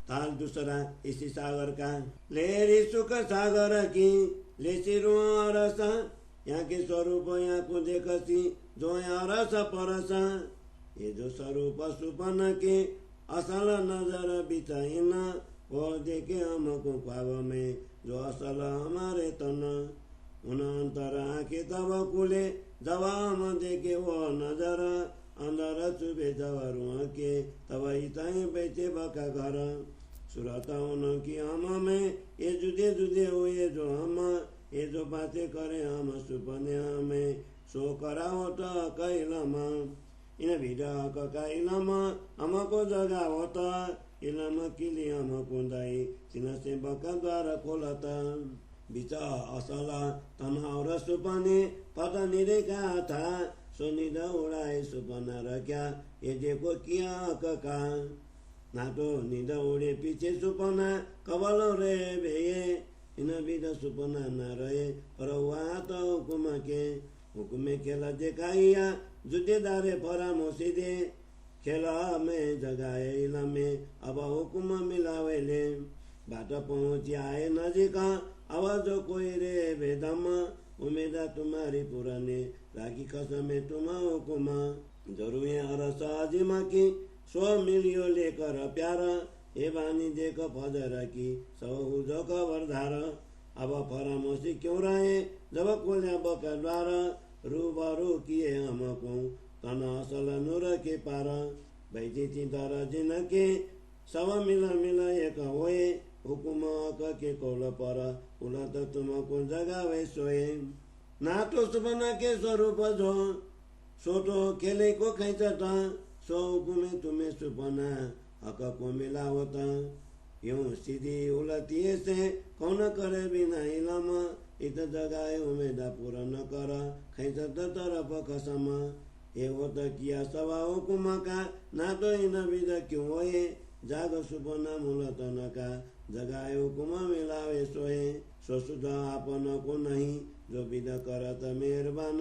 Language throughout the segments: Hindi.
ताल दूसरा इसी सागर का। लेरी सुख सागर की लेसी रुआ रस, यहाँ के स्वरूप यहाँ को देखसी जो यहाँ रस परस। ये जो स्वरूप सुपन के असल नजर बिताइन, वो देखे हमको ख्वाब में जो असल हमारे तन। उन अंतर आंखें तब कुले जब हम देखे वो नजर, अंदर चुभे जब रुआ के तब इताई बेचे बका घर। सूरत उनकी हम में ये जुदे जुदे हुए जो हम, ये जो बातें करे हम सुपने हमें सो कराओ तो कैलम। इन भिड़ा का इलम हमको जगा होता, इलम किली हमको दाई सिन से बका द्वार खोलता। बिचा असला तना और सुपने पद निरेगा था, सो निद उड़ाए सुपना रख्या ये देखो किया का। ना तो निद उड़े पीछे सुपना कबल रे भे, इन विध सुपना न रहे पर वहाँ तो हुकुम के। हुकुम खेला देखाइया जुदेदारे परामोशी दे, खेला में जगाए इलमे अब हुकुम मिलावे ले। बाट पहुँची आए नजीका अब जो कोई रे बेदम, उम्मीदा तुम्हारी पुराने राखी कसम तुम हुकुम। जरूर अरस आजिमा की सो मिलियो लेकर प्यारा, ए बानी देख फजर की सहु जो खबरदार। अब परामोशी क्यों रहे जब खोले बका द्वार, रूबरू किए हमको तन असल नूर के पार। बैठी चिंता जिनके सब मिला मिला एक होए, हुकुम के कोल पर उलट तुमको जगावे सोए। ना तो सुपना के स्वरूप जो सो तो खेले को खैचता, सो हुकुमे तुम्हें सुपना हक को मिला होता। यूं सीधी उलटी से कौन करे बिना इलम, इत जगाए उमेदा पूरा न कर खैचत तरफ कसम। ये होता किया सवा हुकुम का ना तो इन विध क्यों होए, जाग सुपना मूलत न का जगाए हुकुम मिलावे सोए। सो सुधा आपन को नहीं जो विध करत मेहरबान,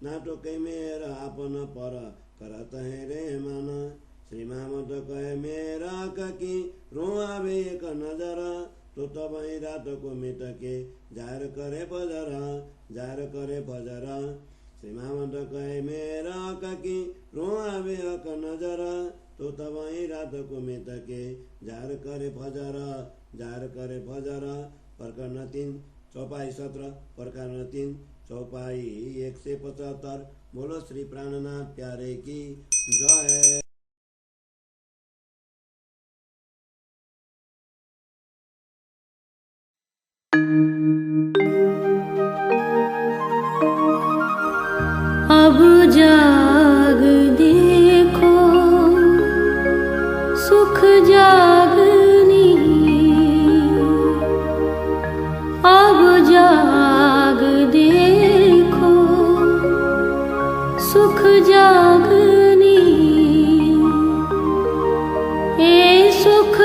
ना तो कई मेर आपन पर करत है रे मान। श्री महमद कहे मेरा की रोआवे एक नजर, तो तब रात को मिट के जार करे फजर, जार करे फजर। श्री महमद कहे मेरा की रोआवे एक नजर, तो तब रात को मिट के जार करे फजर, जार करे फजर। प्रकरण 3 चौपाई 17, प्रकरण 3 चौपाई 175। बोलो श्री प्राणनाथ प्यारे की जय। अब जाग देखो सुख जागनी, अब जाग देखो सुख जागनी। ए सुख